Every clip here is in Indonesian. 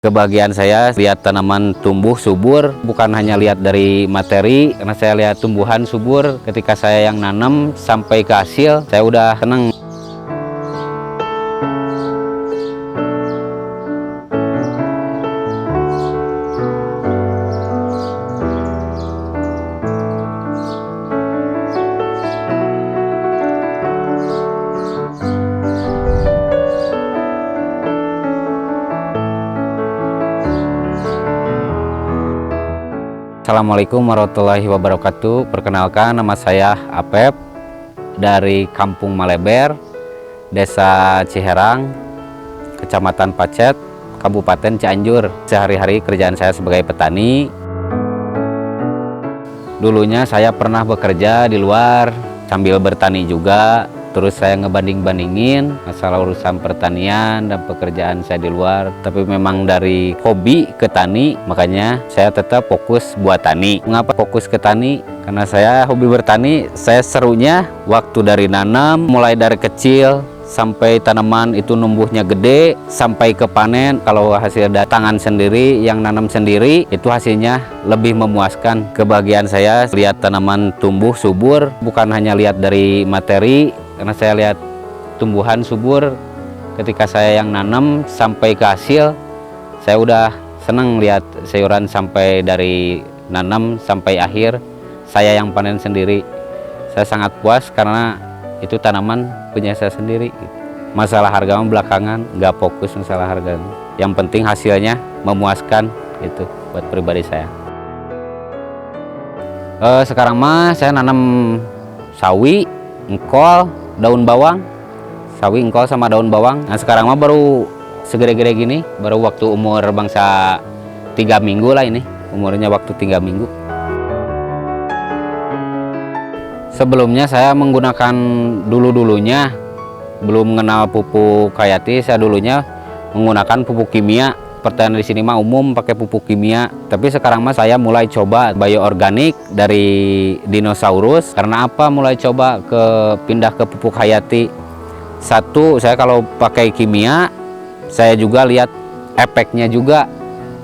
Kebahagiaan saya lihat tanaman tumbuh subur, bukan hanya lihat dari materi, karena saya lihat tumbuhan subur ketika saya yang nanam sampai ke hasil, saya udah senang. Assalamualaikum warahmatullahi wabarakatuh. Perkenalkan, nama saya Apep dari Kampung Maleber, Desa Ciherang, Kecamatan Pacet, Kabupaten Cianjur. Sehari-hari kerjaan saya sebagai petani. Dulunya saya pernah bekerja di luar sambil bertani juga. Terus saya ngebanding-bandingin masalah urusan pertanian dan pekerjaan saya di luar. Tapi memang dari hobi ke tani, makanya saya tetap fokus buat tani. Mengapa fokus ke tani? Karena saya hobi bertani, saya serunya waktu dari nanam, mulai dari kecil sampai tanaman itu numbuhnya gede, sampai ke panen. Kalau hasil dari tangan sendiri, yang nanam sendiri, itu hasilnya lebih memuaskan. Kebahagiaan saya lihat tanaman tumbuh subur, bukan hanya lihat dari materi, karena saya lihat tumbuhan subur ketika saya yang nanam sampai ke hasil, saya udah senang lihat sayuran sampai dari nanam sampai akhir, saya yang panen sendiri. Saya sangat puas karena itu tanaman punya saya sendiri. Masalah harga belakangan, nggak fokus masalah harga. Yang penting hasilnya memuaskan, itu buat pribadi saya. Sekarang mah saya nanam sawi, engkol, daun bawang, sawi, engkol sama daun bawang. Nah sekarang mah baru segede-gede gini, baru waktu umur bangsa 3 minggu lah ini, umurnya waktu 3 minggu. Sebelumnya saya menggunakan dulunya belum mengenal pupuk hayati, saya dulunya menggunakan pupuk kimia. Pertanian di sini mah umum pakai pupuk kimia, tapi sekarang mah saya mulai coba bioorganik dari dinosaurus. Karena apa mulai coba pindah ke pupuk hayati? Satu, saya kalau pakai kimia, saya juga lihat efeknya juga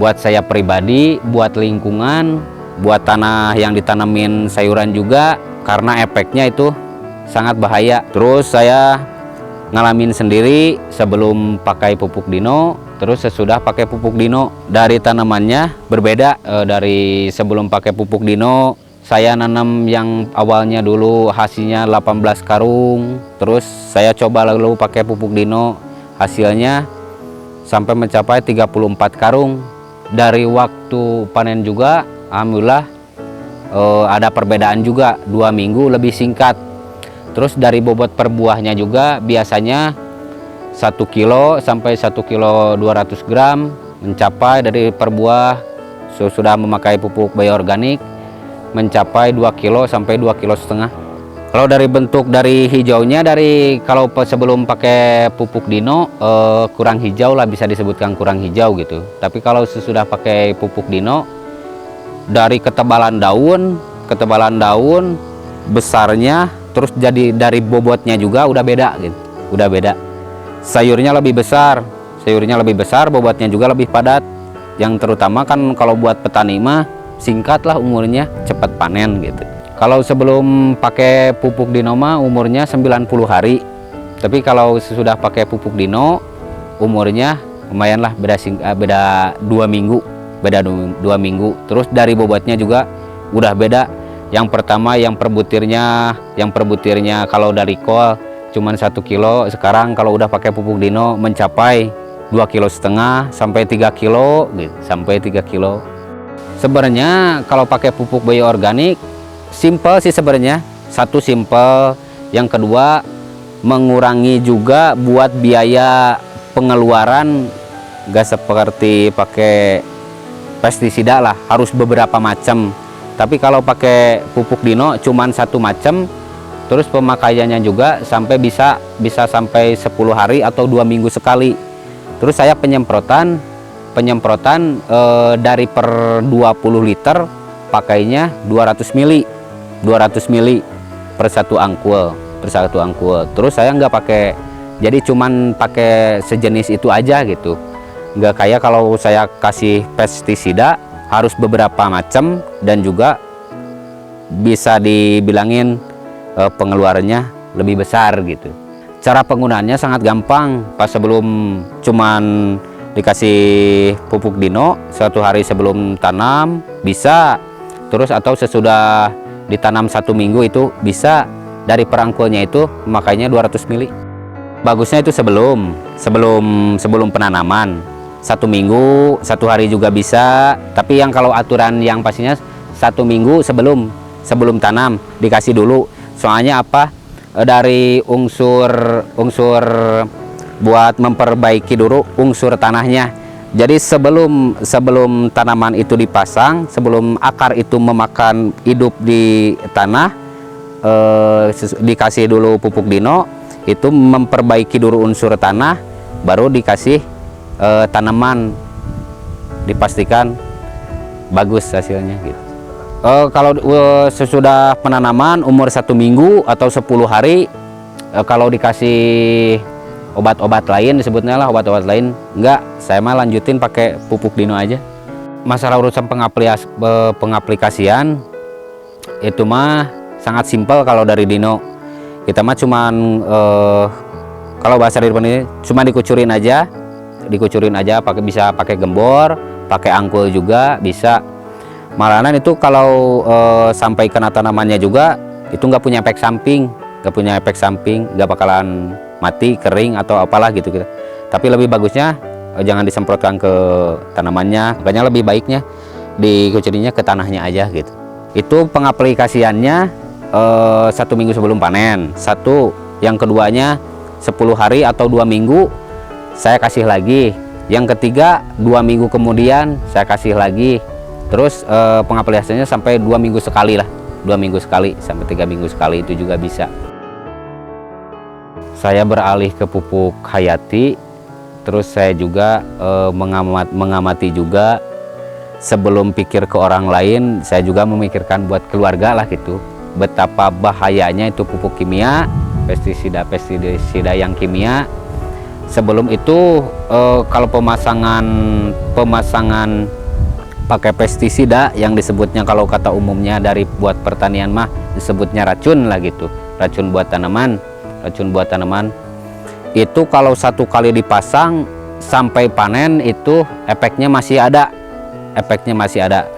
buat saya pribadi, buat lingkungan, buat tanah yang ditanamin sayuran juga, karena efeknya itu sangat bahaya. Terus saya ngalamin sendiri sebelum pakai pupuk dino, terus sesudah pakai pupuk dino, dari tanamannya berbeda. Dari sebelum pakai pupuk dino, saya nanam yang awalnya dulu hasilnya 18 karung, terus saya coba lalu pakai pupuk dino, hasilnya sampai mencapai 34 karung. Dari waktu panen juga alhamdulillah ada perbedaan juga, 2 minggu lebih singkat. Terus dari bobot per buahnya juga biasanya 1 kilo sampai 1 kilo 200 gram, mencapai dari per buah sudah memakai pupuk bioorganik mencapai 2 kilo sampai 2,5 kilo. Kalau dari bentuk dari hijaunya, dari kalau sebelum pakai pupuk dino kurang hijau lah, bisa disebutkan kurang hijau gitu. Tapi kalau sesudah pakai pupuk dino, dari ketebalan daun besarnya, terus jadi dari bobotnya juga udah beda gitu, udah beda. Sayurnya lebih besar, bobotnya juga lebih padat. Yang terutama kan kalau buat petani mah singkat lah umurnya, cepat panen gitu. Kalau sebelum pakai pupuk dino mah umurnya 90 hari. Tapi kalau sesudah pakai pupuk dino umurnya lumayan lah, beda 2 minggu. Beda 2 minggu. Terus dari bobotnya juga udah beda. Yang pertama yang per butirnya kalau dari kol cuman 1 kilo, sekarang kalau udah pakai pupuk dino mencapai 2,5 kilo sampai 3 kilo gitu, sampai 3 kilo. Sebenarnya kalau pakai pupuk bioorganik simple sih sebenarnya. Satu simple, yang kedua mengurangi juga buat biaya pengeluaran, gak seperti pakai pestisida lah, harus beberapa macam. Tapi kalau pakai pupuk dino cuman 1 macam, terus pemakaiannya juga sampai bisa sampai 10 hari atau 2 minggu sekali. Terus saya penyemprotan dari per 20 liter pakainya 200 mili per satu angkul. Terus saya nggak pakai, jadi cuman pakai sejenis itu aja gitu. nggak kayak kalau saya kasih pestisida harus beberapa macam dan juga bisa dibilangin pengeluarannya lebih besar gitu. Cara penggunaannya sangat gampang. Pas sebelum cuman dikasih pupuk dino 1 hari sebelum tanam bisa, terus atau sesudah ditanam 1 minggu itu bisa. Dari perangkulnya itu makanya 200 mili. Bagusnya itu sebelum penanaman 1 minggu, 1 hari juga bisa. Tapi yang kalau aturan yang pastinya 1 minggu sebelum tanam dikasih dulu. Soalnya apa? Dari unsur buat memperbaiki dulu unsur tanahnya. Jadi sebelum tanaman itu dipasang, sebelum akar itu memakan hidup di tanah, dikasih dulu pupuk dino, itu memperbaiki dulu unsur tanah, baru dikasih tanaman, dipastikan bagus hasilnya gitu. Kalau sesudah penanaman umur 1 minggu atau 10 hari, kalau dikasih obat-obat lain, disebutnya lah obat-obat lain, enggak, saya mah lanjutin pakai pupuk dino aja. Masalah urusan pengaplikasian itu mah sangat simpel. Kalau dari dino kita mah cuman kalau bahasa di depan ini cuma dikucurin aja, bisa pakai gembor, pakai angkul juga bisa. Malahan itu kalau sampai kena tanamannya juga itu nggak punya efek samping, nggak bakalan mati, kering atau apalah gitu. Tapi lebih bagusnya jangan disemprotkan ke tanamannya, makanya lebih baiknya dikucurinnya ke tanahnya aja gitu. Itu pengaplikasiannya 1 minggu sebelum panen. Yang keduanya 10 hari atau 2 minggu saya kasih lagi. Yang ketiga 2 minggu kemudian saya kasih lagi. Terus pengaplikasiannya sampai 2 minggu sekali lah, 2 minggu sekali sampai 3 minggu sekali itu juga bisa. Saya beralih ke pupuk hayati. Terus saya juga mengamati juga. Sebelum pikir ke orang lain, saya juga memikirkan buat keluarga lah gitu. Betapa bahayanya itu pupuk kimia, pestisida yang kimia. Sebelum itu kalau pemasangan pakai pestisida yang disebutnya, kalau kata umumnya dari buat pertanian mah disebutnya racun lah gitu, racun buat tanaman. Itu kalau 1 kali dipasang sampai panen itu efeknya masih ada,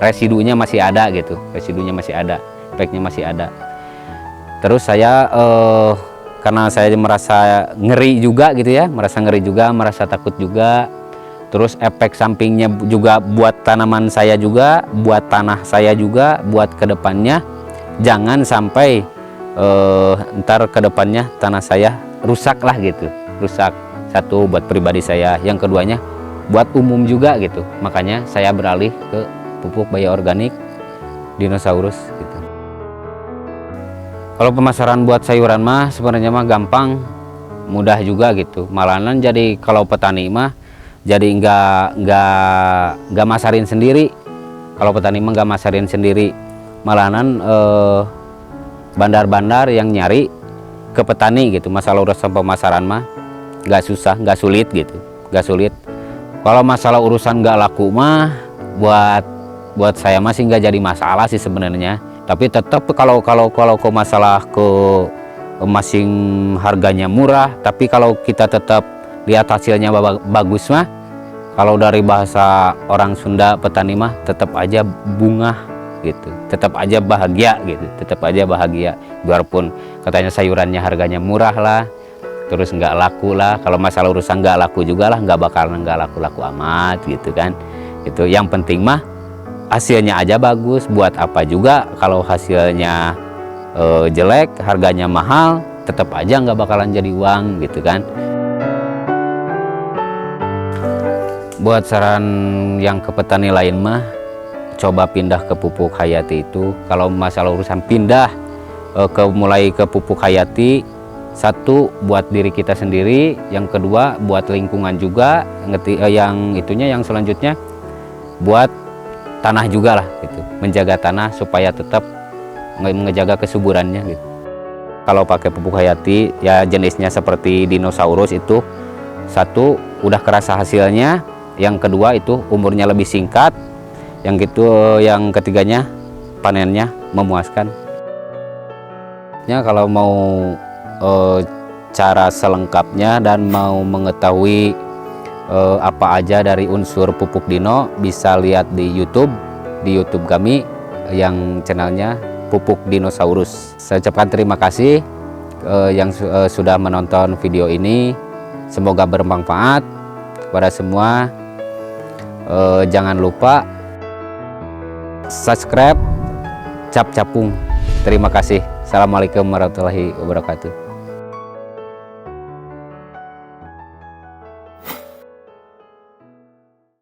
residunya masih ada gitu, efeknya masih ada. Terus saya karena saya merasa ngeri juga gitu ya, merasa takut juga. Terus efek sampingnya juga buat tanaman saya juga, buat tanah saya juga, buat kedepannya jangan sampai ntar kedepannya tanah saya rusak lah gitu, rusak. Satu buat pribadi saya, yang keduanya buat umum juga gitu. Makanya saya beralih ke pupuk bioorganik dinosaurus gitu. Kalau pemasaran buat sayuran mah sebenarnya mah gampang, mudah juga gitu. Malahan jadi kalau petani mah jadi nggak masarin sendiri. Kalau petani mah nggak masarin sendiri, malahan bandar-bandar yang nyari ke petani gitu. Masalah urusan pemasaran mah nggak susah, nggak sulit gitu, nggak sulit. Kalau masalah urusan nggak laku mah buat saya masih nggak jadi masalah sih sebenarnya. Tapi tetap kalau masalah ke masing harganya murah, tapi kalau kita tetap lihat hasilnya bagus mah, kalau dari bahasa orang Sunda petani mah tetap aja bunga gitu, tetap aja bahagia gitu, biarpun katanya sayurannya harganya murah lah, terus nggak laku lah. Kalau masalah urusan nggak laku juga lah, nggak bakalan nggak laku amat gitu kan. Itu yang penting mah hasilnya aja bagus. Buat apa juga kalau hasilnya jelek, harganya mahal, tetap aja nggak bakalan jadi uang gitu kan. Buat saran yang ke petani lain mah, coba pindah ke pupuk hayati itu. Kalau masalah urusan pindah mulai ke pupuk hayati, satu buat diri kita sendiri, yang kedua buat lingkungan juga, yang selanjutnya buat tanah juga lah gitu, menjaga tanah supaya tetap menjaga kesuburannya gitu. Kalau pakai pupuk hayati ya jenisnya seperti dinosaurus itu, satu udah kerasa hasilnya, Yang kedua itu umurnya lebih singkat. Yang ketiganya panennya memuaskan. Ya, kalau mau cara selengkapnya dan mau mengetahui apa aja dari unsur pupuk dino, bisa lihat di YouTube kami yang channelnya Pupuk Dinosaurus. Saya ucapkan terima kasih yang sudah menonton video ini. Semoga bermanfaat kepada semua. Jangan lupa subscribe Cap Capung. Terima kasih. Assalamualaikum warahmatullahi wabarakatuh.